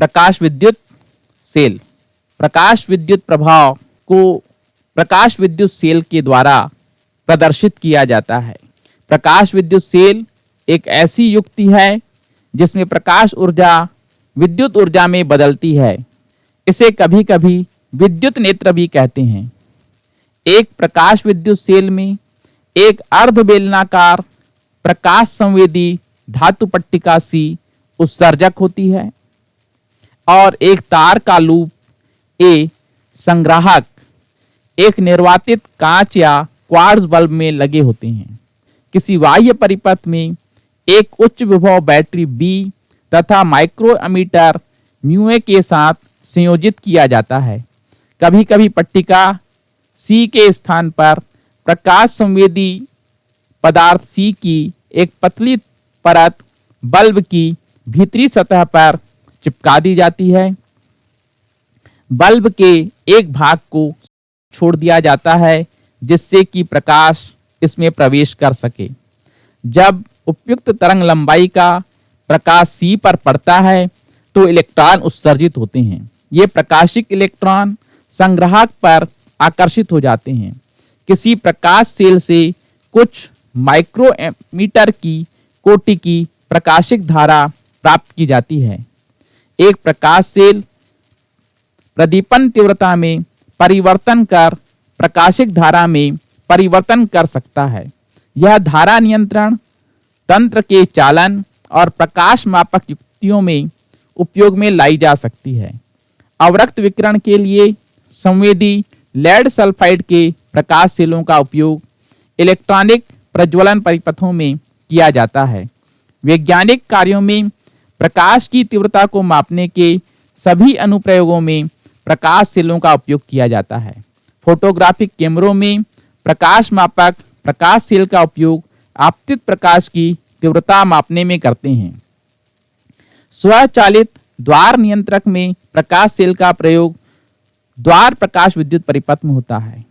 प्रकाश विद्युत सेल। प्रकाश विद्युत प्रभाव को प्रकाश विद्युत सेल के द्वारा प्रदर्शित किया जाता है। प्रकाश विद्युत सेल एक ऐसी युक्ति है जिसमें प्रकाश ऊर्जा विद्युत ऊर्जा में बदलती है। इसे कभी कभी विद्युत नेत्र भी कहते हैं। एक प्रकाश विद्युत सेल में एक अर्ध बेलनाकार प्रकाश संवेदी धातु पट्टिका सी उत्सर्जक होती है और एक तार का लूप ए संग्राहक एक निर्वातित कांच या क्वार्ट्ज बल्ब में लगे होते हैं। किसी बाह्य परिपथ में एक उच्च विभव बैटरी बी तथा माइक्रो एमीटर म्यू ए के साथ संयोजित किया जाता है। कभी कभी पट्टिका सी के स्थान पर प्रकाश संवेदी पदार्थ सी की एक पतली परत बल्ब की भीतरी सतह पर चिपका दी जाती है। बल्ब के एक भाग को छोड़ दिया जाता है जिससे कि प्रकाश इसमें प्रवेश कर सके। जब उपयुक्त तरंग लंबाई का प्रकाश सी पर पड़ता है तो इलेक्ट्रॉन उत्सर्जित होते हैं। ये प्रकाशिक इलेक्ट्रॉन संग्राहक पर आकर्षित हो जाते हैं। किसी प्रकाश सेल से कुछ माइक्रोमीटर की कोटि की प्रकाशिक धारा प्राप्त की जाती है। एक प्रकाश सेल प्रदीपन तीव्रता में परिवर्तन कर प्रकाशिक धारा में परिवर्तन कर सकता है। यह धारा नियंत्रण तंत्र के चालन और प्रकाश मापक युक्तियों में उपयोग में लाई जा सकती है। अवरक्त विकिरण के लिए संवेदी लेड सल्फाइड के प्रकाश सेलों का उपयोग इलेक्ट्रॉनिक प्रज्वलन परिपथों में किया जाता है। वैज्ञानिक कार्यों में प्रकाश की तीव्रता को मापने के सभी अनुप्रयोगों में प्रकाश सेलों का उपयोग किया जाता है। फोटोग्राफिक कैमरों में प्रकाश मापक प्रकाश सेल का उपयोग आपतित प्रकाश की तीव्रता मापने में करते हैं। स्वचालित द्वार नियंत्रक में प्रकाश सेल का प्रयोग द्वार प्रकाश विद्युत परिपथ में होता है।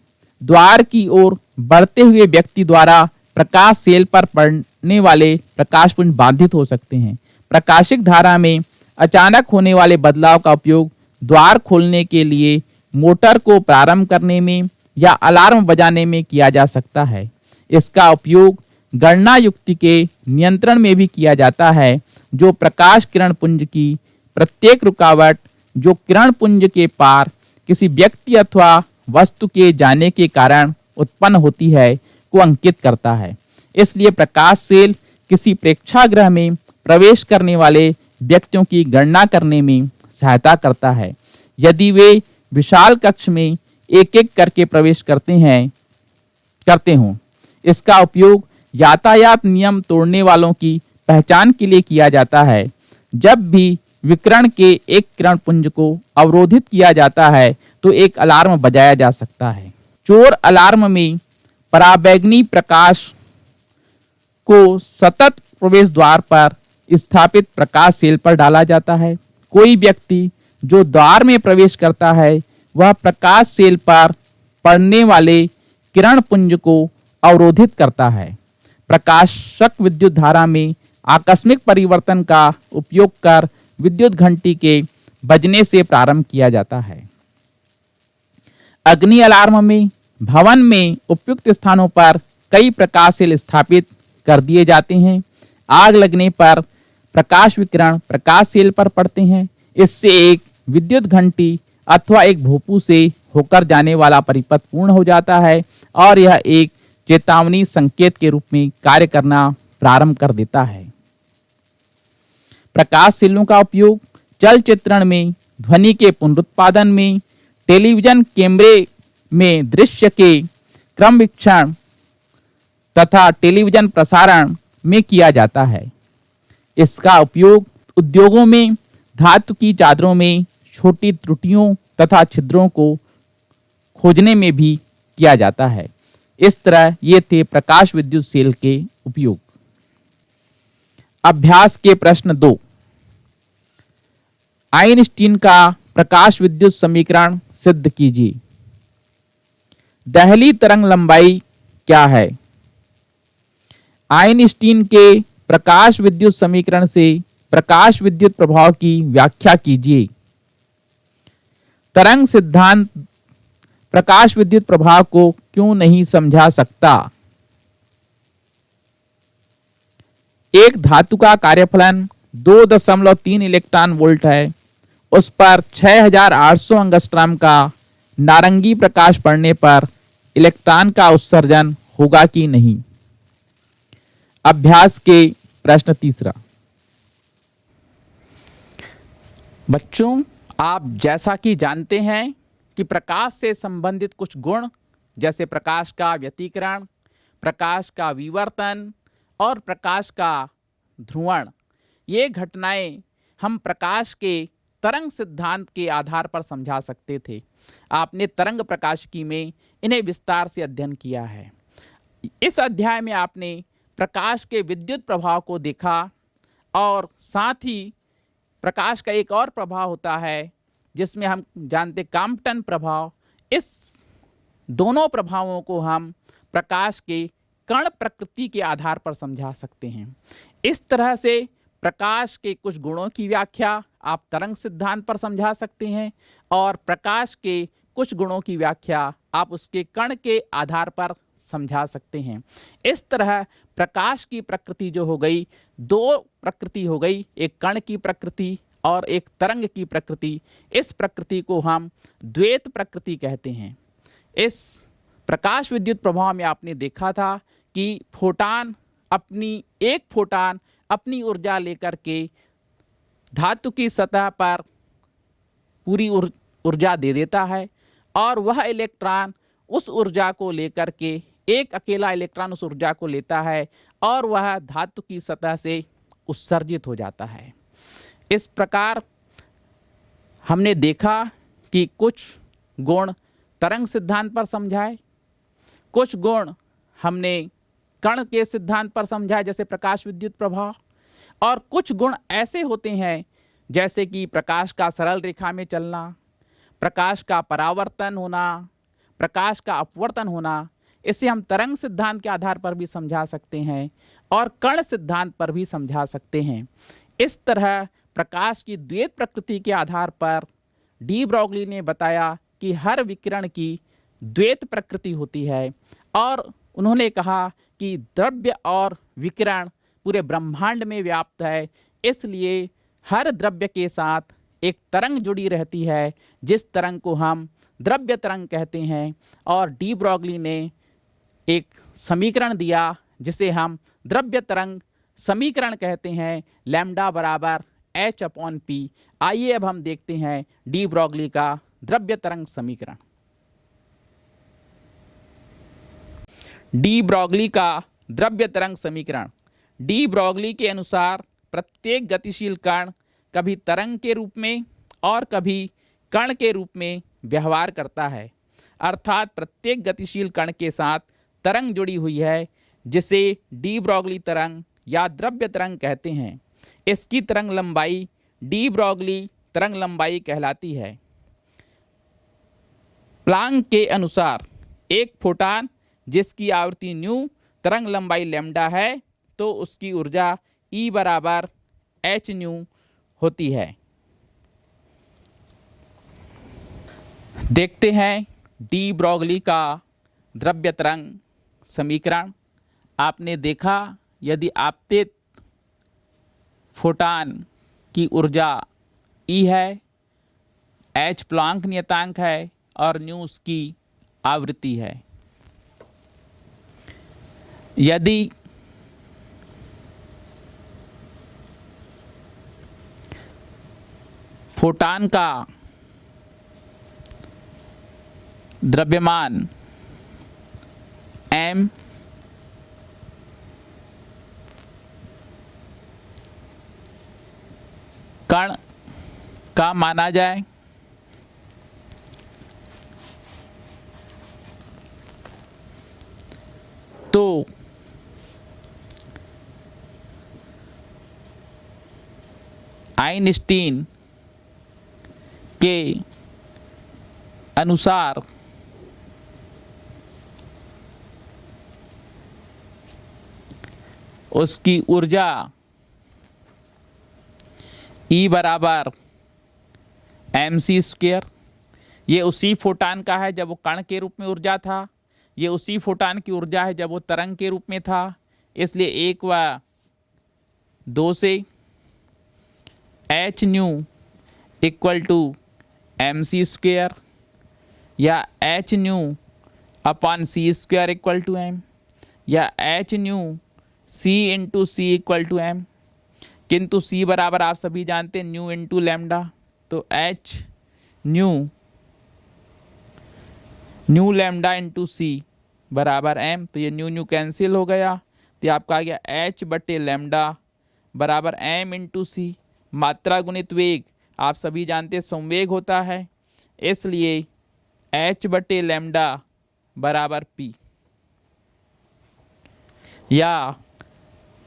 द्वार की ओर बढ़ते हुए व्यक्ति द्वारा प्रकाश सेल पर पड़ने वाले प्रकाशपुंज बाधित हो सकते हैं। प्रकाशिक धारा में अचानक होने वाले बदलाव का उपयोग द्वार खोलने के लिए मोटर को प्रारंभ करने में या अलार्म बजाने में किया जा सकता है। इसका उपयोग गणना युक्ति के नियंत्रण में भी किया जाता है जो प्रकाश किरण पुंज की प्रत्येक रुकावट जो किरण पुंज के पार किसी व्यक्ति अथवा वस्तु के जाने के कारण उत्पन्न होती है को अंकित करता है। इसलिए प्रकाश सेल किसी प्रेक्षागृह में प्रवेश करने वाले व्यक्तियों की गणना करने में सहायता करता है। यदि वे विशाल कक्ष में एक एक करके प्रवेश करते हों। इसका उपयोग यातायात नियम तोड़ने वालों की पहचान के लिए किया जाता है। जब भी विकिरण के एक किरण पुंज को अवरोधित किया जाता है तो एक अलार्म बजाया जा सकता है। चोर अलार्म में पराबैंगनी प्रकाश को सतत प्रवेश द्वार पर स्थापित प्रकाश सेल पर डाला जाता है। कोई व्यक्ति जो द्वार में प्रवेश करता है वह प्रकाश सेल पर पड़ने वाले किरण पुंज को अवरोधित करता है। प्रकाशक विद्युत धारा में आकस्मिक परिवर्तन का उपयोग कर विद्युत घंटी के बजने से प्रारंभ किया जाता है। अग्नि अलार्म में भवन में उपयुक्त स्थानों पर कई प्रकाश सेल स्थापित कर दिए जाते हैं। आग लगने पर प्रकाश विकिरण प्रकाश सेल पर पड़ते हैं। इससे एक विद्युत घंटी अथवा एक भोपू से होकर जाने वाला परिपथ पूर्ण हो जाता है और यह एक चेतावनी संकेत के रूप में कार्य करना प्रारंभ कर देता है। प्रकाश सेलों का उपयोग चलचित्रण में, ध्वनि के पुनरुत्पादन में, टेलीविजन कैमरे में दृश्य के क्रमवीक्षण तथा टेलीविजन प्रसारण में किया जाता है। इसका उपयोग उद्योगों में धातु की चादरों में छोटी त्रुटियों तथा छिद्रों को खोजने में भी किया जाता है। इस तरह ये थे प्रकाश विद्युत सेल के उपयोग। अभ्यास के प्रश्न 2। आइंस्टीन का प्रकाश विद्युत समीकरण सिद्ध कीजिए। दहली तरंग लंबाई क्या है? आइंस्टीन के प्रकाश विद्युत समीकरण से प्रकाश विद्युत प्रभाव की व्याख्या कीजिए। तरंग सिद्धांत प्रकाश विद्युत प्रभाव को क्यों नहीं समझा सकता? एक धातु का कार्यफलन 2.3 इलेक्ट्रॉन वोल्ट है। उस पर 6800 एंगस्ट्रॉम का नारंगी प्रकाश पड़ने पर इलेक्ट्रॉन का उत्सर्जन होगा कि नहीं? अभ्यास के प्रश्न तीसरा। बच्चों, आप जैसा कि जानते हैं कि प्रकाश से संबंधित कुछ गुण जैसे प्रकाश का व्यतिकरण, प्रकाश का विवर्तन और प्रकाश का ध्रुवण, ये घटनाएं हम प्रकाश के तरंग सिद्धांत के आधार पर समझा सकते थे। आपने तरंग प्रकाशिकी में इन्हें विस्तार से अध्ययन किया है। इस अध्याय में आपने प्रकाश के विद्युत प्रभाव को देखा और साथ ही प्रकाश का एक और प्रभाव होता है जिसमें हम जानते कॉम्पटन प्रभाव। इस दोनों प्रभावों को हम प्रकाश के कण प्रकृति के आधार पर समझा सकते हैं। इस तरह से प्रकाश के कुछ गुणों की व्याख्या आप तरंग सिद्धांत पर समझा सकते हैं और प्रकाश के कुछ गुणों की व्याख्या आप उसके कण के आधार पर समझा सकते हैं। इस तरह प्रकाश की प्रकृति जो हो गई, दो प्रकृति हो गई, एक कण की प्रकृति और एक तरंग की प्रकृति। इस प्रकृति को हम द्वैत प्रकृति कहते हैं। इस प्रकाश विद्युत प्रभाव में आपने देखा था कि एक फोटान अपनी ऊर्जा लेकर के धातु की सतह पर पूरी ऊर्जा दे देता है और वह इलेक्ट्रॉन उस ऊर्जा को लेकर के, एक अकेला इलेक्ट्रॉन उस ऊर्जा को लेता है और वह धातु की सतह से उत्सर्जित हो जाता है। इस प्रकार हमने देखा कि कुछ गुण तरंग सिद्धांत पर समझाए, कुछ गुण हमने कण के सिद्धांत पर समझाए जैसे प्रकाश विद्युत प्रभाव, और कुछ गुण ऐसे होते हैं जैसे कि प्रकाश का सरल रेखा में चलना, प्रकाश का परावर्तन होना, प्रकाश का अपवर्तन होना। इसे हम तरंग सिद्धांत के आधार पर भी समझा सकते हैं और कण सिद्धांत पर भी समझा सकते हैं। इस तरह प्रकाश की द्वैत प्रकृति के आधार पर डी ब्रॉगली ने बताया कि हर विकिरण की द्वैत प्रकृति होती है और उन्होंने कहा कि द्रव्य और विकिरण पूरे ब्रह्मांड में व्याप्त है, इसलिए हर द्रव्य के साथ एक तरंग जुड़ी रहती है जिस तरंग को हम द्रव्य तरंग कहते हैं। और डी ब्रॉगली ने एक समीकरण दिया जिसे हम द्रव्य तरंग समीकरण कहते हैं, लैम्डा बराबर h/p। आइए अब हम देखते हैं डी ब्रॉगली का द्रव्य तरंग समीकरण। डी ब्रॉगली का द्रव्य तरंग समीकरण। डी ब्रॉगली के अनुसार प्रत्येक गतिशील कण कभी तरंग के रूप में और कभी कण के रूप में व्यवहार करता है, अर्थात प्रत्येक गतिशील कण के साथ तरंग जुड़ी हुई है जिसे डी ब्रॉगली तरंग या द्रव्य तरंग कहते हैं। इसकी तरंग लंबाई डी ब्रॉगली तरंग लंबाई कहलाती है। प्लांक के अनुसार एक फोटान जिसकी आवृत्ति न्यू, तरंग लंबाई लैम्डा है, तो उसकी ऊर्जा E बराबर h न्यू होती है। देखते हैं डी ब्रॉगली का द्रव्य तरंग समीकरण। आपने देखा यदि आपतित फोटान की ऊर्जा E है, h प्लांक नियतांक है और न्यू उसकी आवृत्ति है। यदि फोटान का द्रव्यमान m, कण का माना जाए, तो आइंस्टीन के अनुसार उसकी ऊर्जा E बराबर mc²। ये उसी फोटान का है जब वो कण के रूप में ऊर्जा था, ये उसी फोटान की ऊर्जा है जब वो तरंग के रूप में था, इसलिए 1 व 2 से h new equal to mc² या h nu upon c² equal to m या h nu c into C equal to m। किंतु c बराबर आप सभी जानते हैं न्यू इंटू लैम्डा, तो h nu lambda into C बराबर m, तो ये न्यू न्यू कैंसिल हो गया, तो आपका आ गया h बटे लैम्डा बराबर m इंटू सी। मात्रा गुणित वेग आप सभी जानते हैं संवेग होता है, इसलिए h बटे लैम्डा बराबर p या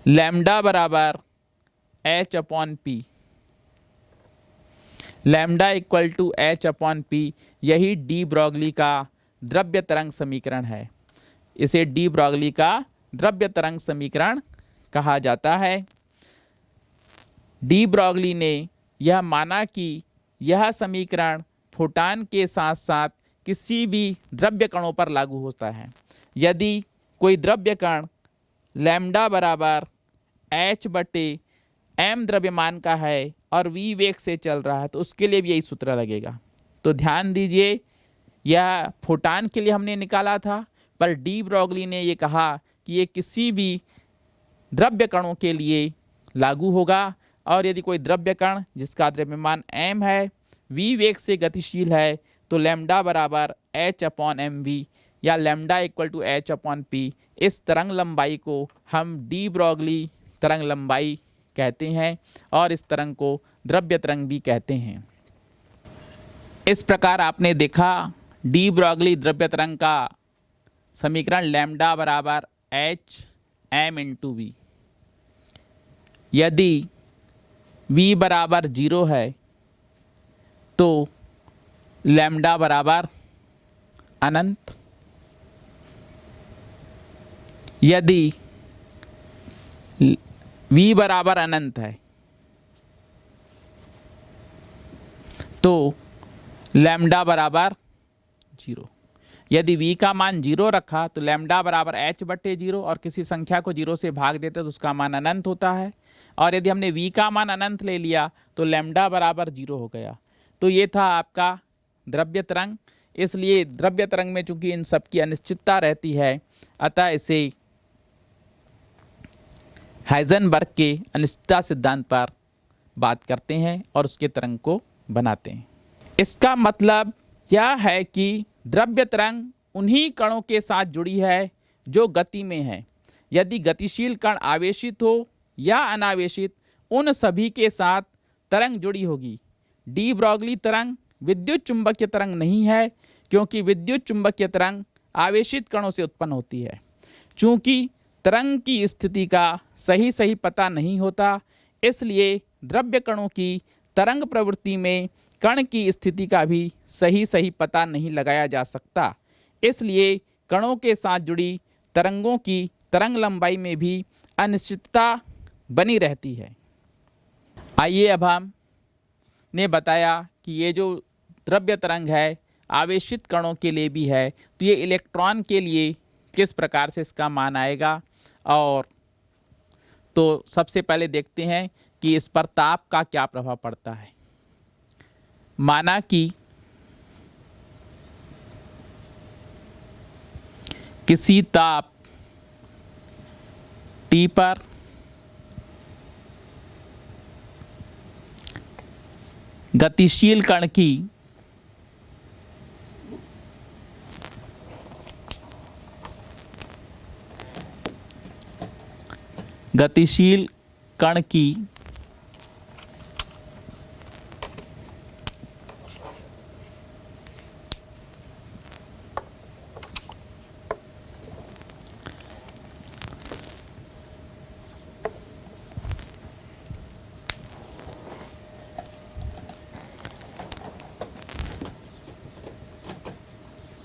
लैम्डा बराबर h upon P, lambda equal to h upon P. यही डी ब्रॉगली का द्रव्य तरंग समीकरण है, इसे डी ब्रॉगली का द्रव्य तरंग समीकरण कहा जाता है। डी ब्रॉगली ने यह माना कि यह समीकरण फोटान के साथ साथ किसी भी द्रव्य कणों पर लागू होता है। यदि कोई द्रव्य कण लैम्डा बराबर h बटे m द्रव्यमान का है और v वेग से चल रहा है तो उसके लिए भी यही सूत्र लगेगा। तो ध्यान दीजिए, यह फोटान के लिए हमने निकाला था, पर डी ब्रॉगली ने ये कहा कि ये किसी भी द्रव्य कणों के लिए लागू होगा, और यदि कोई द्रव्य कण जिसका द्रव्यमान m है, v वेग से गतिशील है, तो लैम्डा बराबर h अपॉन एम वी या lambda equal to h upon P. इस तरंग लंबाई को हम डी ब्रॉगली तरंग लंबाई कहते हैं और इस तरंग को द्रव्य तरंग भी कहते हैं। इस प्रकार आपने देखा डी ब्रॉगली द्रव्य तरंग का समीकरण लैम्डा बराबर h m इंटू वी। यदि v बराबर 0 है तो लैम्डा बराबर अनंत, यदि v बराबर अनंत है तो लैम्डा बराबर 0। यदि v का मान 0 रखा तो लैम्डा बराबर h बटे 0 और किसी संख्या को 0 से भाग देते तो उसका मान अनंत होता है, और यदि हमने v का मान अनंत ले लिया तो लैम्डा बराबर 0 हो गया। तो ये था आपका द्रव्य तरंग। इसलिए द्रव्य तरंग में चूंकि इन सब की अनिश्चितता रहती है, अतः इसे हाइजेनबर्ग के अनिश्चितता सिद्धांत पर बात करते हैं और उसके तरंग को बनाते हैं। इसका मतलब यह है कि द्रव्य तरंग उन्हीं कणों के साथ जुड़ी है जो गति में है। यदि गतिशील कण आवेशित हो या अनावेशित, उन सभी के साथ तरंग जुड़ी होगी। डी ब्रॉगली तरंग विद्युत चुंबकीय तरंग नहीं है, क्योंकि विद्युत चुंबकीय तरंग आवेशित कणों से उत्पन्न होती है। चूंकि तरंग की स्थिति का सही पता नहीं होता, इसलिए द्रव्य कणों की तरंग प्रवृत्ति में कण की स्थिति का भी सही पता नहीं लगाया जा सकता। इसलिए कणों के साथ जुड़ी तरंगों की तरंग लंबाई में भी अनिश्चितता बनी रहती है। आइए अब हमने बताया कि ये जो द्रव्य तरंग है आवेशित कणों के लिए भी है, तो ये इलेक्ट्रॉन के लिए किस प्रकार से इसका मान आएगा। और तो सबसे पहले देखते हैं कि इस पर ताप का क्या प्रभाव पड़ता है। माना कि किसी ताप T पर गतिशील कण की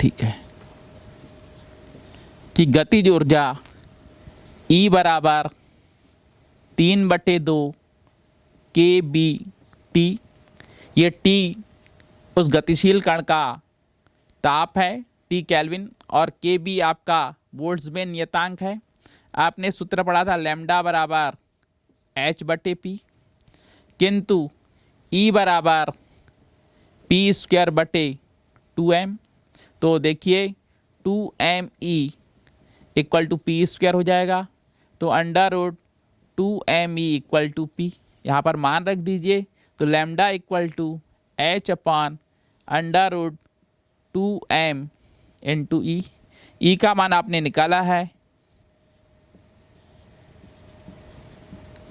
ठीक है कि गतिज ऊर्जा E बराबर 3/2 KB टी, ये टी उस गतिशील कण का ताप है टी केल्विन, और के बी आपका बोल्ट्जमैन नियतांक है। आपने सूत्र पढ़ा था लैम्डा बराबर एच बटे पी, किंतु ई बराबर पी स्क्वायर बटे 2m। तो देखिए 2me equal to P square हो जाएगा, तो under root 2me equal to P, यहाँ पर मान रख दीजिए। तो lambda equal to H upon under root 2m into E. E का मान आपने निकाला है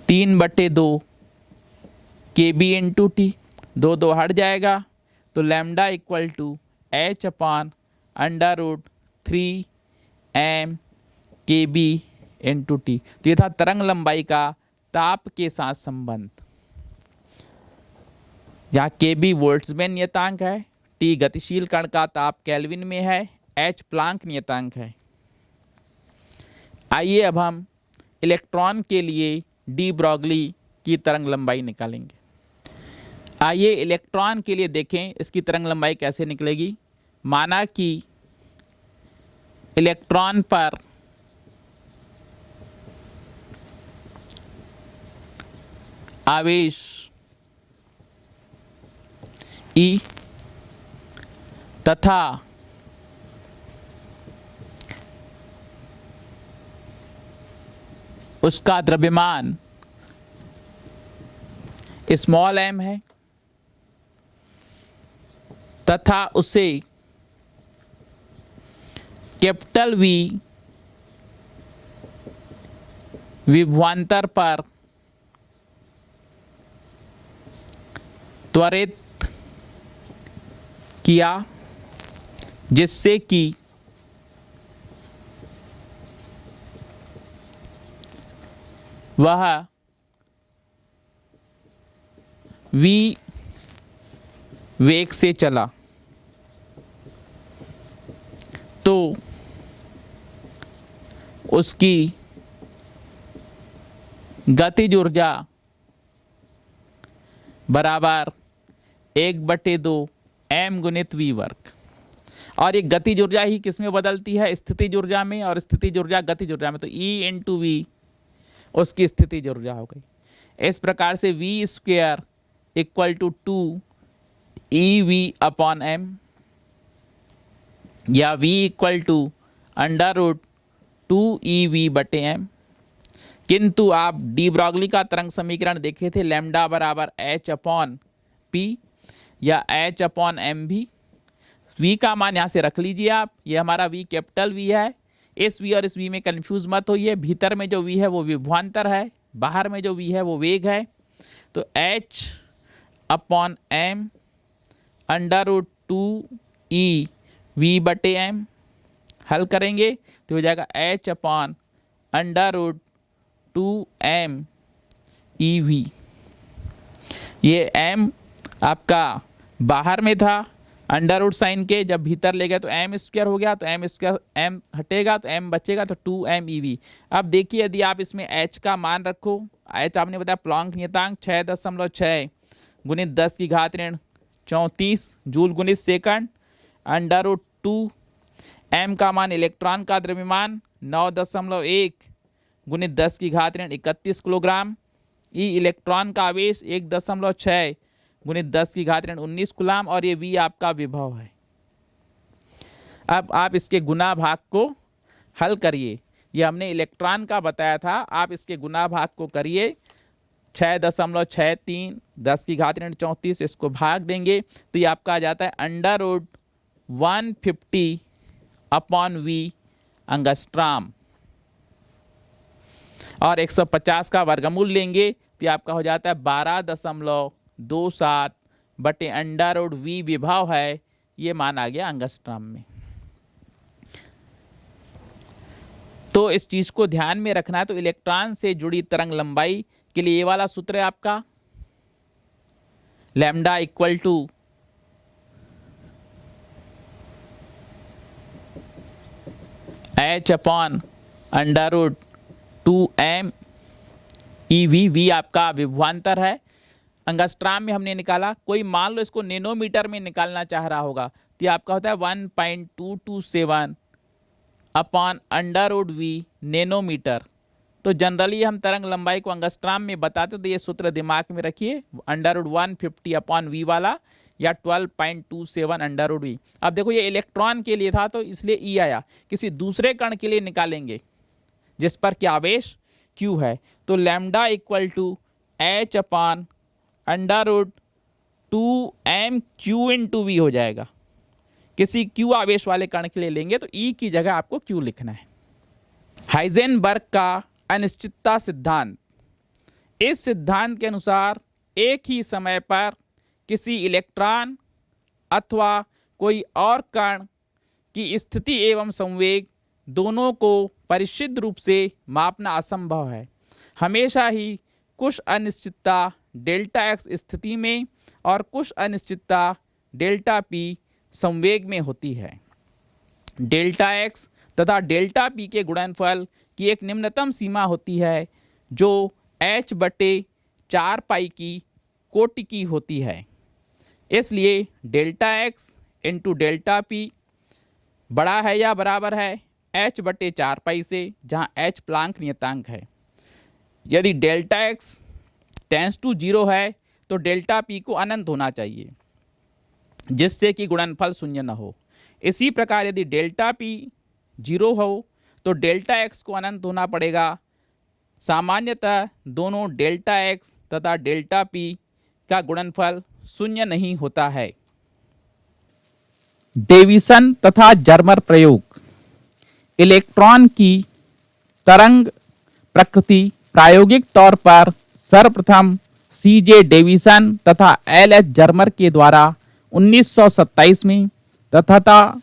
3/2 के बी इंटू टी, 2 हट जाएगा, तो lambda equal to H upon under root 3m के बी इंटू टी। तो ये था तरंग लंबाई का ताप के साथ संबंध। यहाँ के बी बोल्ट्जमैन नियतांक है, टी गतिशील कण का ताप केल्विन में है, एच प्लांक नियतांक है। आइए अब हम इलेक्ट्रॉन के लिए डी ब्रॉगली की तरंग लंबाई निकालेंगे। आइए इलेक्ट्रॉन के लिए देखें इसकी तरंग लंबाई कैसे निकलेगी। माना कि इलेक्ट्रॉन पर आवेश ई तथा उसका द्रव्यमान स्मॉल m है, तथा उसे कैपिटल V विभवांतर पर त्वरित किया, जिससे कि वह v वेग से चला, तो उसकी गतिज ऊर्जा बराबर 1/2 m गुणित v वर्ग। और ये गतिज ऊर्जा ही किस में बदलती है, स्थितिज ऊर्जा में, और स्थितिज ऊर्जा गतिज ऊर्जा में। तो E इंटू वी उसकी स्थितिज ऊर्जा हो गई। इस प्रकार से v square equal to 2ev upon m, या v equal to under root 2ev बटे m। किंतु आप डी ब्रॉगली का तरंग समीकरण देखे थे, लैम्डा बराबर h अपॉन पी या h अपॉन m भी। v का मान यहाँ से रख लीजिए आप, ये हमारा v कैपिटल V है। इस v और इस v में कंफ्यूज मत होइए, भीतर में जो v है वो विभवांतर है, बाहर में जो v है वो वेग है। तो h upon m under root 2e v बटे m हल करेंगे तो हो जाएगा h upon under root 2m ev। ये m आपका बाहर में था अंडर रूट साइन के, जब भीतर ले गए तो m स्क्वायर हो गया, तो m स्क्वायर m हटेगा तो m बचेगा, तो 2m ev। अब देखिए यदि आप इसमें h का मान रखो, h आपने बताया प्लॉन्क नियतांक 6.6 गुणित 10 की घात ऋण 34 जूल गुणित सेकंड, अंडर रूट 2 m का मान इलेक्ट्रॉन का द्रव्यमान 9.1 गुणित 10 की घात ऋण 31 किलोग्राम, ई इलेक्ट्रॉन का आवेश 1.6 गुणित 10 की घात ऋण 19 कूलाम, और ये v आपका विभव है। अब आप इसके गुना भाग को हल करिए, ये हमने इलेक्ट्रॉन का बताया था, आप इसके गुना भाग को करिए। 6.63 10 की घात ऋण 34, इसको भाग देंगे तो ये आपका आ जाता है under root 150 upon v angstrom, और 150 का वर्गमूल लेंगे तो आपका हो जाता है 12.27 बटे अंडर रूट v विभव है, ये मान आ गया अंगस्ट्राम में। तो इस चीज को ध्यान में रखना है। तो इलेक्ट्रॉन से जुड़ी तरंग लंबाई के लिए ये वाला सूत्र है आपका, lambda equal to h upon under root 2m ev, v आपका विभवांतर है, अंगस्ट्राम में हमने निकाला, कोई मान लो इसको नैनोमीटर में निकालना चाह रहा होगा तो ये आपका होता है 1.227 अपॉन √v नैनोमीटर। तो जनरली हम तरंग लंबाई को अंगस्ट्राम में बताते तो ये सूत्र दिमाग में रखिए, √150 अपॉन v वाला या 12.27 √v। अब देखो ये इलेक्ट्रॉन के लिए था तो इसलिए ई आया, किसी दूसरे कण के लिए निकालेंगे जिस पर क्या आवेश q है, तो lambda equal to h upon √2m/q/v हो जाएगा। किसी q आवेश वाले कण के लिए लेंगे तो e की जगह आपको q लिखना है। हाइजेनबर्ग का अनिश्चितता सिद्धांत, इस सिद्धांत के अनुसार एक ही समय पर किसी इलेक्ट्रॉन अथवा कोई और कण की स्थिति एवं संवेग दोनों को परिशुद्ध रूप से मापना असंभव है। हमेशा ही कुछ अनिश्चितता डेल्टा एक्स स्थिति में और कुछ अनिश्चितता डेल्टा पी संवेग में होती है। डेल्टा एक्स तथा डेल्टा पी के गुणनफल की एक निम्नतम सीमा होती है जो h/4 की कोटि की होती है। इसलिए delta x into delta P बड़ा है या बराबर है h/4 से, जहाँ h प्लांक नियतांक है। यदि डेल्टा एक्स टेंस टू 0 है तो डेल्टा पी को अनंत होना चाहिए जिससे कि गुणनफल शून्य न हो। इसी प्रकार यदि डेल्टा पी 0 हो तो डेल्टा एक्स को अनंत होना पड़ेगा। सामान्यतः दोनों डेल्टा एक्स तथा डेल्टा पी का गुणनफल शून्य नहीं होता है। डेविसन तथा जर्मर प्रयोग, इलेक्ट्रॉन की तरंग प्रकृति प्रायोगिक तौर पर सर्वप्रथम C.J. डेविसन तथा L.H. जर्मर के द्वारा 1927 में तथा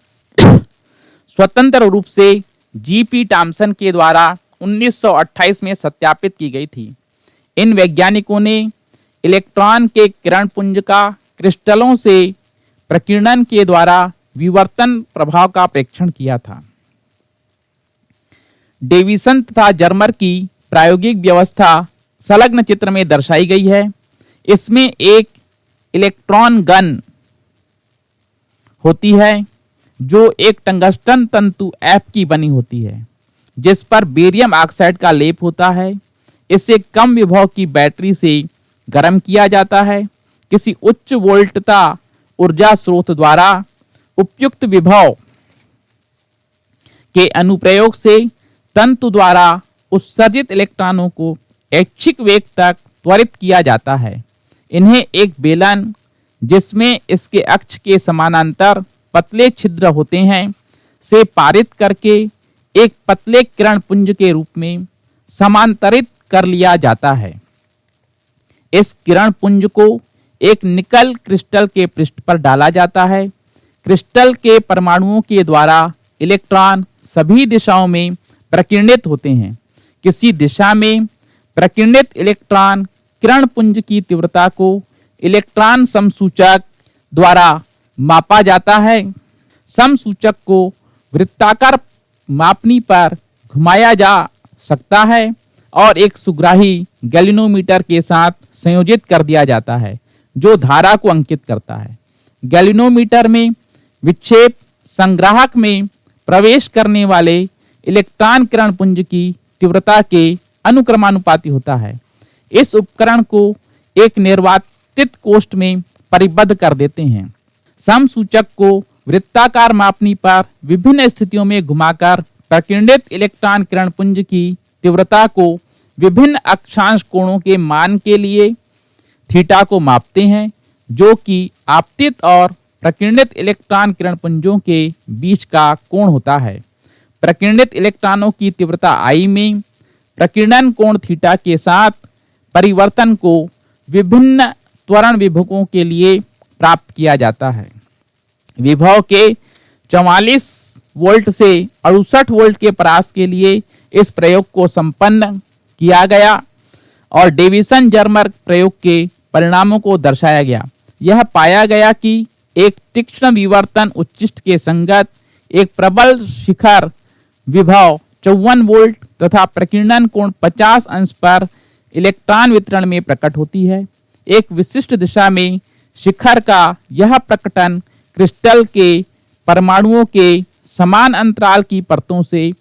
स्वतंत्र रूप से G.P. टॉमसन के द्वारा 1928 में सत्यापित की गई थी। इन वैज्ञानिकों ने इलेक्ट्रॉन के किरण पुंज का क्रिस्टलों से प्रकीर्णन के द्वारा विवर्तन प्रभाव का परीक्षण किया था। डेविसन तथा जर्मर की प्रायोगिक व्यवस्था संलग्न चित्र में दर्शाई गई है। इसमें एक इलेक्ट्रॉन गन होती है जो एक टंगस्टन तंतु F की बनी होती है जिस पर बेरियम ऑक्साइड का लेप होता है। इसे कम विभव की बैटरी से गर्म किया जाता है। किसी उच्च वोल्टता ऊर्जा स्रोत द्वारा उपयुक्त विभव के अनुप्रयोग से तंतु द्वारा उत्सर्जित इलेक्ट्रॉनों को ऐच्छिक वेग तक त्वरित किया जाता है। इन्हें एक बेलन जिसमें इसके अक्ष के समानांतर पतले छिद्र होते हैं से पारित करके एक पतले किरण पुंज के रूप में समांतरित कर लिया जाता है। इस किरण पुंज को एक निकल क्रिस्टल के पृष्ठ पर डाला जाता है। क्रिस्टल के परमाणुओं के द्वारा इलेक्ट्रॉन सभी दिशाओं में प्रकीर्णित होते हैं। किसी दिशा में प्रकीर्णित इलेक्ट्रॉन किरण पुंज की तीव्रता को इलेक्ट्रॉन समसूचक द्वारा मापा जाता है। समसूचक को वृत्ताकार मापनी पर घुमाया जा सकता है और एक सुग्राही गैल्वेनोमीटर के साथ संयोजित कर दिया जाता है जो धारा को अंकित करता है। गैल्वेनोमीटर में विक्षेप संग्राहक में प्रवेश करने वाले इलेक्ट्रॉन किरण पुंज की तीव्रता के अनुक्रमानुपाती होता है। इस उपकरण को एक निर्वातित कोष्ठ में परिबद्ध कर देते हैं। समसूचक को वृत्ताकार मापनी पर विभिन्न स्थितियों में घुमाकर प्रकीर्णित इलेक्ट्रॉन किरण पुंज की तीव्रता को विभिन्न अक्षांश कोणों के मान के लिए थीटा को मापते हैं जो कि आपतित और प्रकीर्णित इलेक्ट्रॉन किरण पुंजों के बीच का कोण होता है। प्रकीर्णित इलेक्ट्रॉनों की तीव्रता I में प्रकीर्णन कोण थीटा के साथ परिवर्तन को विभिन्न त्वरण विभवों के लिए प्राप्त किया जाता है। विभव के 44 वोल्ट से 68 वोल्ट के परास के लिए इस प्रयोग को संपन्न किया गया और डेविसन जर्मर प्रयोग के परिणामों को दर्शाया गया। यह पाया गया कि एक तीक्ष्ण विवर्तन उच्चिष्ट के संगत एक प्रबल शिखर विभव 54 वोल्ट तथा प्रकीर्णन कोण 50 अंश पर इलेक्ट्रॉन वितरण में प्रकट होती है। एक विशिष्ट दिशा में शिखर का यह प्रकटन क्रिस्टल के परमाणुओं के समान अंतराल की परतों से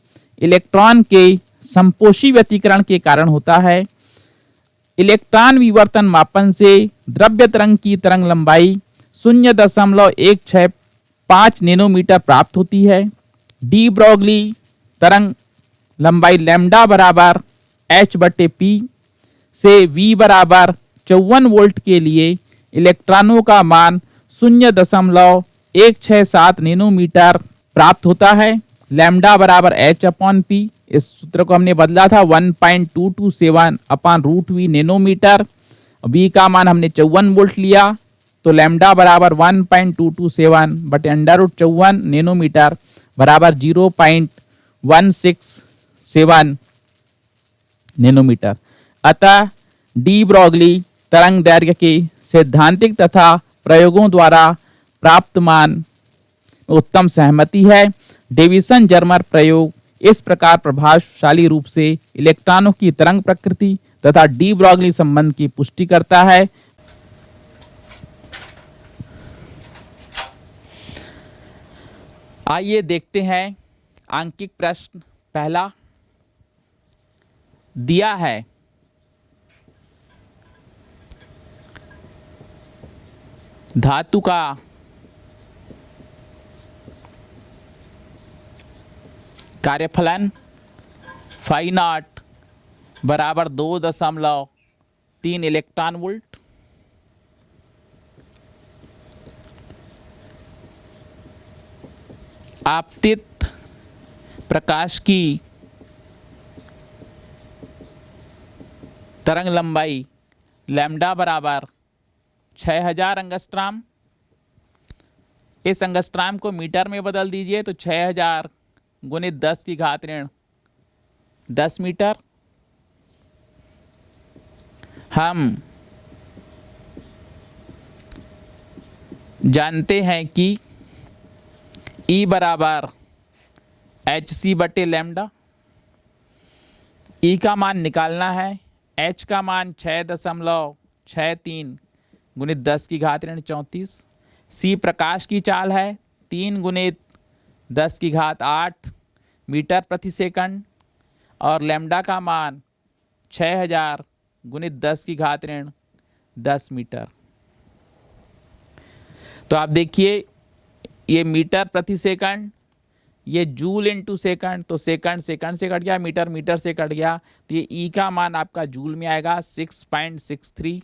इलेक्ट्रॉन के संपोषी व्यतिकरण के कारण होता है। इलेक्ट्रॉन विवर्तन मापन से द्रव्य तरंग की तरंग लंबाई 0.165 नैनोमीटर प्राप्त होती है। डी ब्रॉगली तरंग लंबाई लैम्डा बराबर h/p से V बराबर 54 वोल्ट के लिए इलेक्ट्रॉनों का मान 0.167 नैनोमीटर प्राप्त होता है। लैम्डा बराबर h/p, इस सूत्र को हमने बदला था 1.227 upon root V nanometre. V का मान हमने 54 वोल्ट लिया, तो लैम्डा बराबर 1.227 बटे अंडर रूट 54 नैनोमीटर बराबर 0.167 नैनोमीटर। अतः डी ब्रॉगली तरंग दैर्घ्य के सैद्धांतिक तथा प्रयोगों द्वारा प्राप्त मान उत्तम सहमति है। डेविसन जर्मर प्रयोग इस प्रकार प्रभावशाली रूप से इलेक्ट्रॉनों की तरंग प्रकृति तथा डी ब्रॉगली संबंध की पुष्टि करता है। आइए देखते हैं आंकिक प्रश्न। पहला दिया है धातु का कार्यफलन फाई नॉट बराबर 2.3 इलेक्ट्रॉन वोल्ट। आपतित प्रकाश की तरंग लंबाई लैम्डा बराबर 6000 एंगस्ट्रॉम। इस एंगस्ट्रॉम को मीटर में बदल दीजिए तो 6000 गुणित 10 की घात ऋण 10 मीटर। हम जानते हैं कि E बराबर hc बटे लैम्डा। E का मान निकालना है। H का मान 6.63 गुणित 10 की घात ऋण 34। C प्रकाश की चाल है 3 गुणित 10 की घात 8 मीटर प्रति सेकंड और लैम्डा का मान 6000 गुणित 10 की घात ऋण 10 मीटर। तो आप देखिए ये मीटर प्रति सेकंड, ये जूल इनटू सेकंड, तो सेकंड सेकंड से कट गया, मीटर मीटर से कट गया, तो ये ई का मान आपका जूल में आएगा 6.63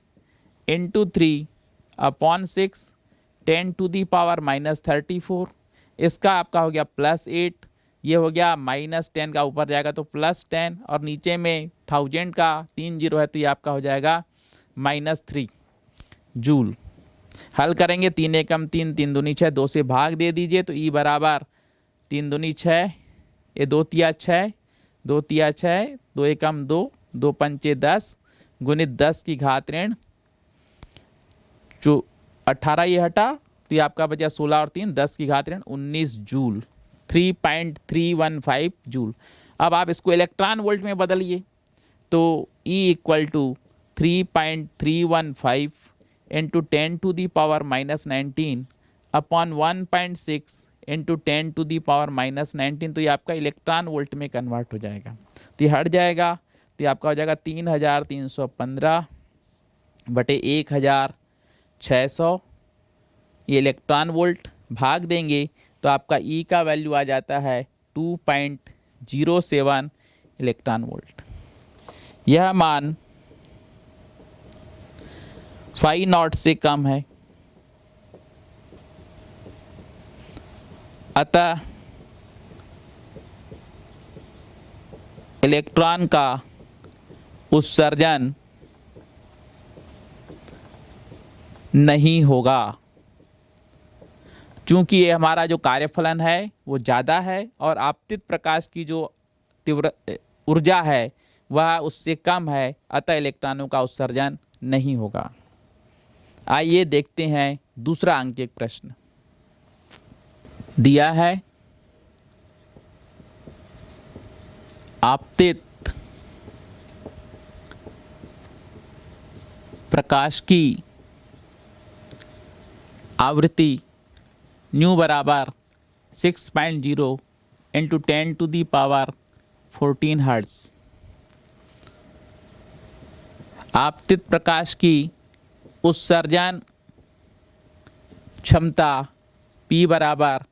इंटू 3 अपॉन 6 10⁻⁻34। इसका आपका हो गया +8, ये हो गया -10 का ऊपर जाएगा तो +10 और नीचे में 1000 का 3 जीरो है तो ये आपका हो जाएगा -3 जूल। हल करेंगे 3 एकम 3, 3 दूनी 6, 2 से भाग दे दीजिए तो ई बराबर 3 दूनी 6, ये 2 तिया 6, 2 तिया 6, 2 एकम 2, 2 पंचे 10 गुणित 10 की घात ऋण जो 18 ये हटा तो ये आपका बचा 16 और 3 10 की घात ऋण 19 जूल, 3.315 जूल। अब आप इसको इलेक्ट्रॉन वोल्ट में बदलिए तो E = 3.315 इंटू 10⁻⁻19 अपॉन 1.6 इंटू 10⁻⁻19, तो ये आपका इलेक्ट्रॉन वोल्ट में कन्वर्ट हो जाएगा। तो ये हट जाएगा तो ये आपका हो जाएगा 3315 बटे 1600। ये इलेक्ट्रॉन वोल्ट भाग देंगे तो आपका E का वैल्यू आ जाता है 2.07 इलेक्ट्रॉन वोल्ट। यह मान फाई नॉट से कम है, अतः इलेक्ट्रॉन का उत्सर्जन नहीं होगा। चूंकि ये हमारा जो कार्यफलन है वो ज़्यादा है और आपतित प्रकाश की जो तीव्र ऊर्जा है वह उससे कम है, अतः इलेक्ट्रॉनों का उत्सर्जन नहीं होगा। आइए देखते हैं दूसरा अंकिक प्रश्न। दिया है आपतित प्रकाश की आवृत्ति न्यू बराबर 6.0 इंटू 10⁻14 हर्ट्ज। आपतित प्रकाश की उत्सर्जन क्षमता P बराबर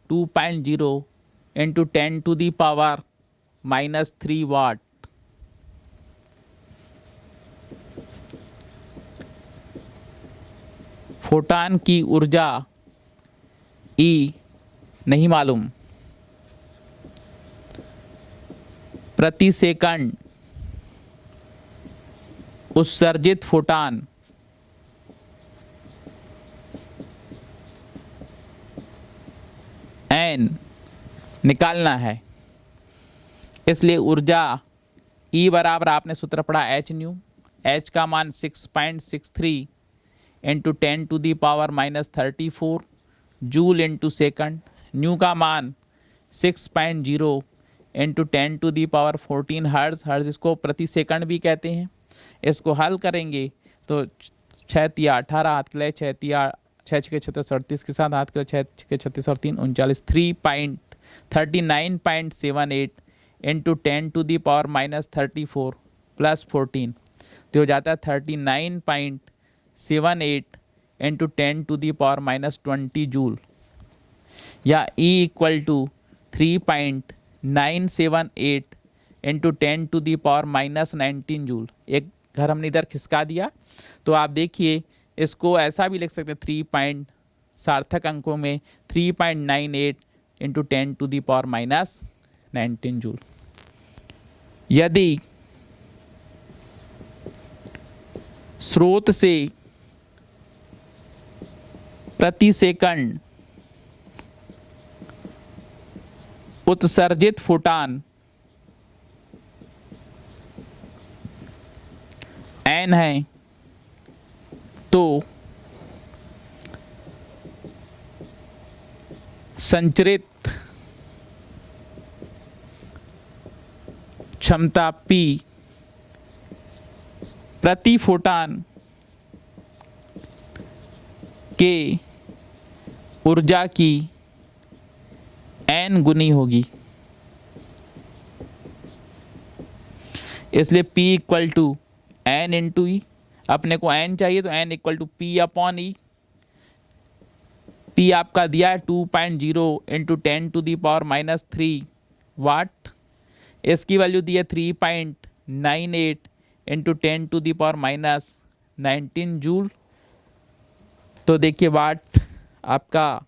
2.0 इंटू 10⁻³ वाट। फोटान की ऊर्जा E नहीं मालूम, प्रति सेकंड उत्सर्जित फोटान n निकालना है। इसलिए ऊर्जा E बराबर आपने सूत्र पढ़ा h न्यू, h का मान 6.63 into 10⁻³ joule into second, new का मान 6.0 इंटू 10⁻14 हर्ट्ज, हर्ट्ज इसको प्रति सेकंड भी कहते हैं। इसको हल करेंगे तो 6 तिया 18 हाथ के लिए 6 तिया 6 छः 36 के साथ हाथ के लिए 6 छः 36 और 3 39 3.39.78 इंटू 10⁻³ प्लस 14 तो हो जाता है 39.78 इंटू 10⁻20 जूल, या E equal to 3.978 into 10⁻19 joule. एक घर हमने इधर खिसका दिया, तो आप देखिए इसको ऐसा भी लिख सकते हैं 3 सार्थक अंकों में 3.98 इंटू 10⁻19 जूल। यदि स्रोत से प्रति सेकंड उत्सर्जित फोटान n है तो संचरित क्षमता P प्रति फोटान के ऊर्जा की n गुनी होगी। इसलिए P equal to n into E, अपने को n चाहिए तो n equal to P upon E. P आपका दिया है 2.0 इंटू 10⁻³ वाट, इसकी वैल्यू दी है 3.98 इंटू 10⁻19 जूल। तो देखिए वाट आपका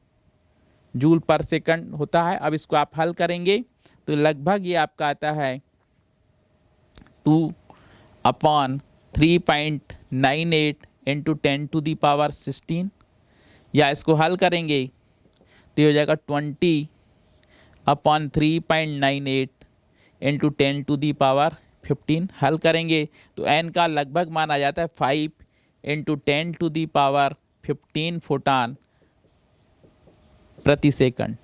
जूल पर सेकंड होता है। अब इसको आप हल करेंगे तो लगभग ये आपका आता है 2/3.98 इंटू 10⁻16, या इसको हल करेंगे तो ये हो जाएगा 20/3.98 इंटू 10⁻15। हल करेंगे तो n का लगभग मान आ जाता है 5 इंटू 10⁻15 फोटान प्रति सेकंड।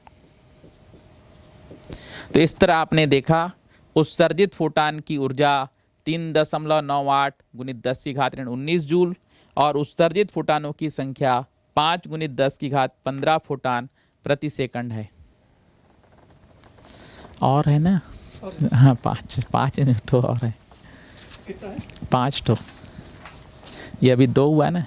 तो इस तरह आपने देखा उत्सर्जित फोटान की ऊर्जा 3.98 गुणित 10⁻19 जूल और उत्सर्जित फोटानों की संख्या 5 गुणित 10⁻15 फोटान प्रति सेकंड है। और है ना, हाँ 5 ठो और है, कितना है? 5 ठो, ये अभी 2 हुआ ना।